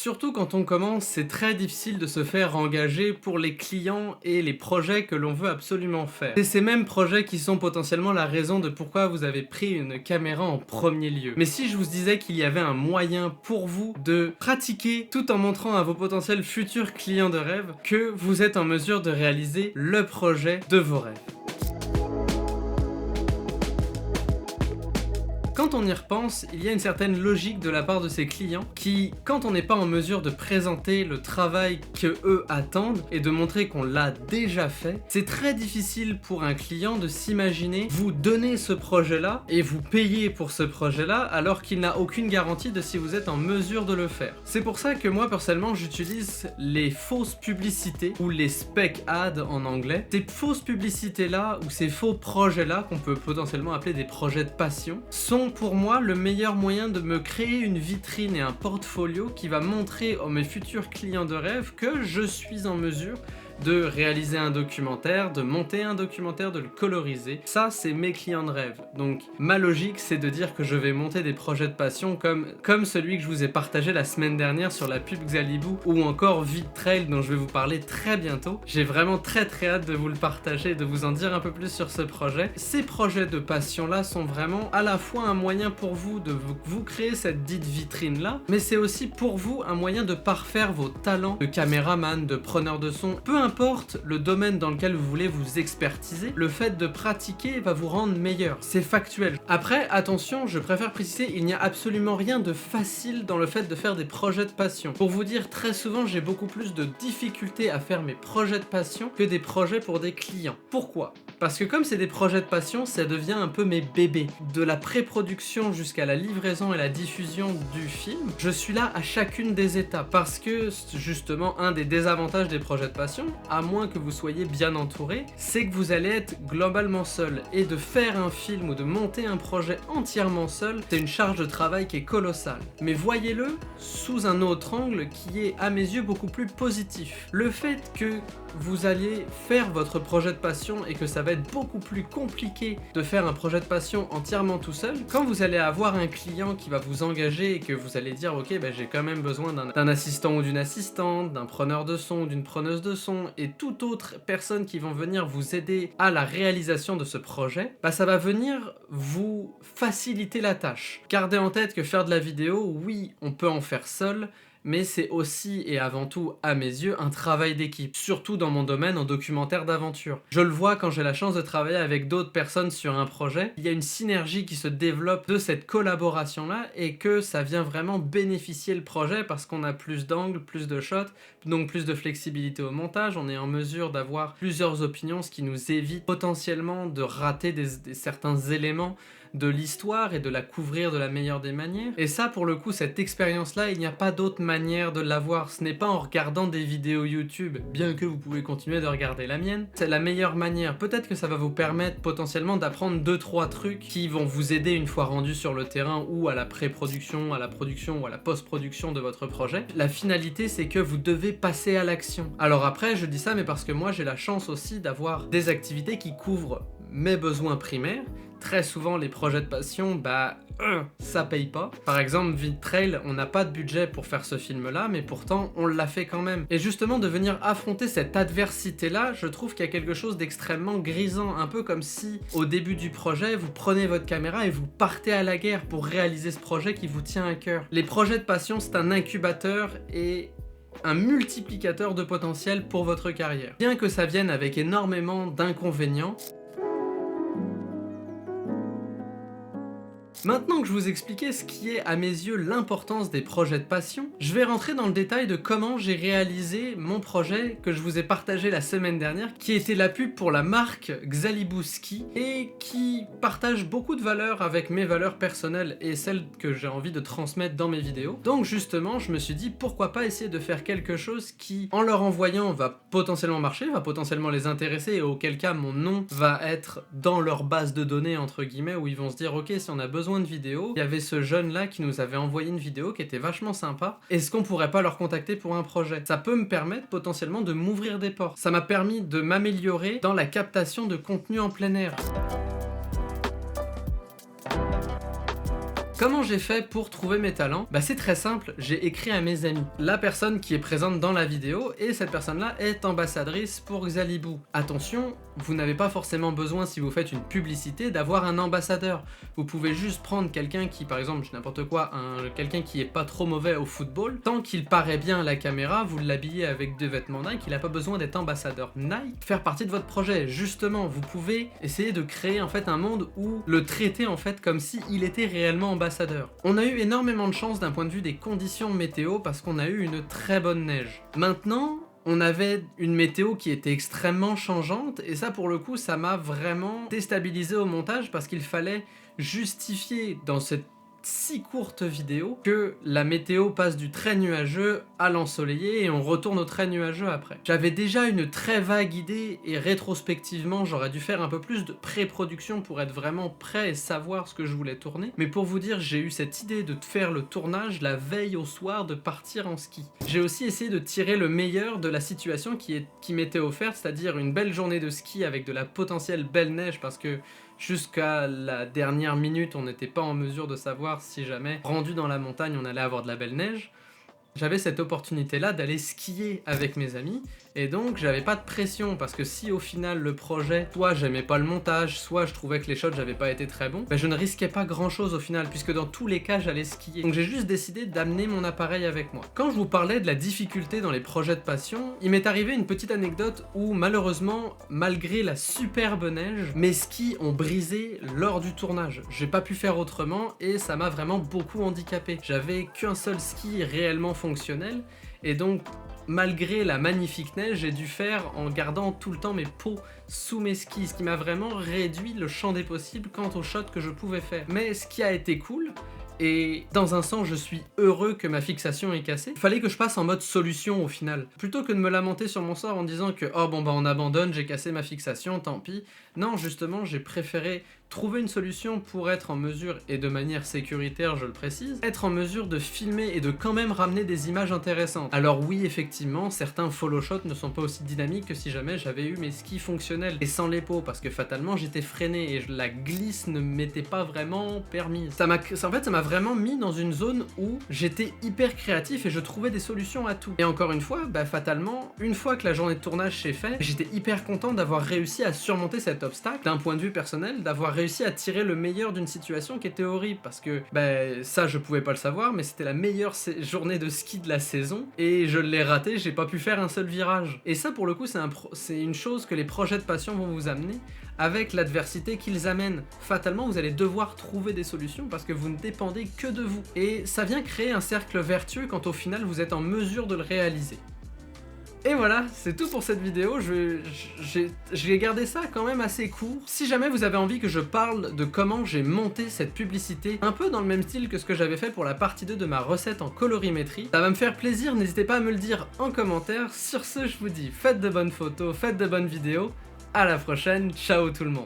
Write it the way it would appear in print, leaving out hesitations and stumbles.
Surtout quand on commence, c'est très difficile de se faire engager pour les clients et les projets que l'on veut absolument faire. C'est ces mêmes projets qui sont potentiellement la raison de pourquoi vous avez pris une caméra en premier lieu. Mais si je vous disais qu'il y avait un moyen pour vous de pratiquer tout en montrant à vos potentiels futurs clients de rêve que vous êtes en mesure de réaliser le projet de vos rêves. Quand on y repense, il y a une certaine logique de la part de ces clients qui, quand on n'est pas en mesure de présenter le travail que eux attendent et de montrer qu'on l'a déjà fait, c'est très difficile pour un client de s'imaginer vous donner ce projet-là et vous payer pour ce projet-là alors qu'il n'a aucune garantie de si vous êtes en mesure de le faire. C'est pour ça que moi personnellement j'utilise les fausses publicités ou les spec ads en anglais. Ces fausses publicités-là ou ces faux projets-là qu'on peut potentiellement appeler des projets de passion sont pour moi le meilleur moyen de me créer une vitrine et un portfolio qui va montrer à mes futurs clients de rêve que je suis en mesure de réaliser un documentaire, de monter un documentaire, de le coloriser. Ça, c'est mes clients de rêve. Donc, ma logique, c'est de dire que je vais monter des projets de passion comme celui que je vous ai partagé la semaine dernière sur la pub Xalibou ou encore VidTrail dont je vais vous parler très bientôt. J'ai vraiment très hâte de vous le partager et de vous en dire un peu plus sur ce projet. Ces projets de passion-là sont vraiment à la fois un moyen pour vous de vous créer cette dite vitrine-là, mais c'est aussi pour vous un moyen de parfaire vos talents de caméraman, de preneur de son, peu importe le domaine dans lequel vous voulez vous expertiser, le fait de pratiquer va vous rendre meilleur. C'est factuel. Après, attention, je préfère préciser, il n'y a absolument rien de facile dans le fait de faire des projets de passion. Pour vous dire, très souvent, j'ai beaucoup plus de difficultés à faire mes projets de passion que des projets pour des clients. Pourquoi ? Parce que comme c'est des projets de passion, ça devient un peu mes bébés. De la pré-production jusqu'à la livraison et la diffusion du film, je suis là à chacune des étapes. Parce que, justement, un des désavantages des projets de passion, à moins que vous soyez bien entouré, c'est que vous allez être globalement seul. Et de faire un film ou de monter un projet entièrement seul, c'est une charge de travail qui est colossale. Mais voyez-le sous un autre angle qui est, à mes yeux, beaucoup plus positif. Le fait que vous allez faire votre projet de passion et que ça va être beaucoup plus compliqué de faire un projet de passion entièrement tout seul, quand vous allez avoir un client qui va vous engager et que vous allez dire ok j'ai quand même besoin d'un assistant ou d'une assistante, d'un preneur de son ou d'une preneuse de son et toute autre personne qui vont venir vous aider à la réalisation de ce projet, ça va venir vous faciliter la tâche. Gardez en tête que faire de la vidéo, oui, on peut en faire seul, mais c'est aussi et avant tout, à mes yeux, un travail d'équipe, surtout dans mon domaine en documentaire d'aventure. Je le vois quand j'ai la chance de travailler avec d'autres personnes sur un projet, il y a une synergie qui se développe de cette collaboration-là et que ça vient vraiment bénéficier le projet parce qu'on a plus d'angles, plus de shots, donc plus de flexibilité au montage, on est en mesure d'avoir plusieurs opinions, ce qui nous évite potentiellement de rater certains éléments de l'histoire et de la couvrir de la meilleure des manières. Et ça, pour le coup, cette expérience-là, il n'y a pas d'autre manière de l'avoir. Ce n'est pas en regardant des vidéos YouTube, bien que vous pouvez continuer de regarder la mienne. C'est la meilleure manière. Peut-être que ça va vous permettre potentiellement d'apprendre 2-3 trucs qui vont vous aider une fois rendu sur le terrain ou à la pré-production, à la production ou à la post-production de votre projet. La finalité, c'est que vous devez passer à l'action. Alors après, je dis ça, mais parce que moi, j'ai la chance aussi d'avoir des activités qui couvrent mes besoins primaires. Très souvent, les projets de passion, ça paye pas. Par exemple, VidTrail, on n'a pas de budget pour faire ce film-là, mais pourtant, on l'a fait quand même. Et justement, de venir affronter cette adversité-là, je trouve qu'il y a quelque chose d'extrêmement grisant. Un peu comme si, au début du projet, vous prenez votre caméra et vous partez à la guerre pour réaliser ce projet qui vous tient à cœur. Les projets de passion, c'est un incubateur et un multiplicateur de potentiel pour votre carrière. Bien que ça vienne avec énormément d'inconvénients, maintenant que je vous expliquais ce qui est à mes yeux l'importance des projets de passion, je vais rentrer dans le détail de comment j'ai réalisé mon projet que je vous ai partagé la semaine dernière, qui était la pub pour la marque Xalibou Ski et qui partage beaucoup de valeurs avec mes valeurs personnelles et celles que j'ai envie de transmettre dans mes vidéos. Donc justement, je me suis dit pourquoi pas essayer de faire quelque chose qui, en leur envoyant, va potentiellement marcher, va potentiellement les intéresser et auquel cas mon nom va être dans leur base de données entre guillemets où ils vont se dire ok, si on a besoin de vidéos, il y avait ce jeune là qui nous avait envoyé une vidéo qui était vachement sympa, est-ce qu'on pourrait pas leur contacter pour un projet? Ça peut me permettre potentiellement de m'ouvrir des portes. Ça m'a permis de m'améliorer dans la captation de contenu en plein air. Comment j'ai fait pour trouver mes talents? Bah c'est très simple, j'ai écrit à mes amis. La personne qui est présente dans la vidéo, et cette personne-là est ambassadrice pour Xalibou. Attention, vous n'avez pas forcément besoin, si vous faites une publicité, d'avoir un ambassadeur. Vous pouvez juste prendre quelqu'un qui, par exemple, n'importe quoi, quelqu'un qui est pas trop mauvais au football, tant qu'il paraît bien à la caméra, vous l'habillez avec des vêtements Nike, il n'a pas besoin d'être ambassadeur Nike, faire partie de votre projet. Justement, vous pouvez essayer de créer en fait un monde où le traiter en fait comme si il était réellement ambassadeur. On a eu énormément de chance d'un point de vue des conditions météo parce qu'on a eu une très bonne neige. Maintenant, on avait une météo qui était extrêmement changeante et ça pour le coup ça m'a vraiment déstabilisé au montage parce qu'il fallait justifier dans cette si courte vidéo que la météo passe du très nuageux à l'ensoleillé et on retourne au très nuageux après. J'avais déjà une très vague idée et rétrospectivement j'aurais dû faire un peu plus de pré-production pour être vraiment prêt et savoir ce que je voulais tourner. Mais pour vous dire, j'ai eu cette idée de faire le tournage la veille au soir de partir en ski. J'ai aussi essayé de tirer le meilleur de la situation qui m'était offerte, c'est-à-dire une belle journée de ski avec de la potentielle belle neige parce que jusqu'à la dernière minute, on n'était pas en mesure de savoir si jamais, rendu dans la montagne, on allait avoir de la belle neige. J'avais cette opportunité-là d'aller skier avec mes amis, et donc j'avais pas de pression, parce que si au final le projet, soit j'aimais pas le montage, soit je trouvais que les shots j'avais pas été très bons, ben je ne risquais pas grand-chose au final, puisque dans tous les cas j'allais skier. Donc j'ai juste décidé d'amener mon appareil avec moi. Quand je vous parlais de la difficulté dans les projets de passion, il m'est arrivé une petite anecdote où malheureusement, malgré la superbe neige, mes skis ont brisé lors du tournage. J'ai pas pu faire autrement, et ça m'a vraiment beaucoup handicapé. J'avais qu'un seul ski réellement fonctionnel, et donc malgré la magnifique neige, j'ai dû faire en gardant tout le temps mes pots sous mes skis, ce qui m'a vraiment réduit le champ des possibles quant aux shots que je pouvais faire. Mais ce qui a été cool, et dans un sens je suis heureux que ma fixation est cassée, il fallait que je passe en mode solution au final. Plutôt que de me lamenter sur mon sort en disant que oh bon bah on abandonne, j'ai cassé ma fixation, tant pis. Non, justement j'ai préféré trouver une solution pour être en mesure, et de manière sécuritaire je le précise, être en mesure de filmer et de quand même ramener des images intéressantes. Alors oui, effectivement, certains follow shots ne sont pas aussi dynamiques que si jamais j'avais eu mes skis fonctionnels et sans les pots, parce que fatalement j'étais freiné et la glisse ne m'était pas vraiment permise. En fait ça m'a vraiment mis dans une zone où j'étais hyper créatif et je trouvais des solutions à tout. Et encore une fois, bah fatalement, une fois que la journée de tournage s'est faite, j'étais hyper content d'avoir réussi à surmonter cet obstacle, d'un point de vue personnel, d'avoir réussi à tirer le meilleur d'une situation qui était horrible, parce que bah, ça je pouvais pas le savoir, mais c'était la meilleure journée de ski de la saison, et je l'ai raté, j'ai pas pu faire un seul virage. Et ça pour le coup c'est une chose que les projets de passion vont vous amener, avec l'adversité qu'ils amènent. Fatalement vous allez devoir trouver des solutions parce que vous ne dépendez que de vous. Et ça vient créer un cercle vertueux quand au final vous êtes en mesure de le réaliser. Et voilà, c'est tout pour cette vidéo, j'ai gardé ça quand même assez court. Si jamais vous avez envie que je parle de comment j'ai monté cette publicité, un peu dans le même style que ce que j'avais fait pour la partie 2 de ma recette en colorimétrie, ça va me faire plaisir, n'hésitez pas à me le dire en commentaire. Sur ce, je vous dis, faites de bonnes photos, faites de bonnes vidéos, à la prochaine, ciao tout le monde.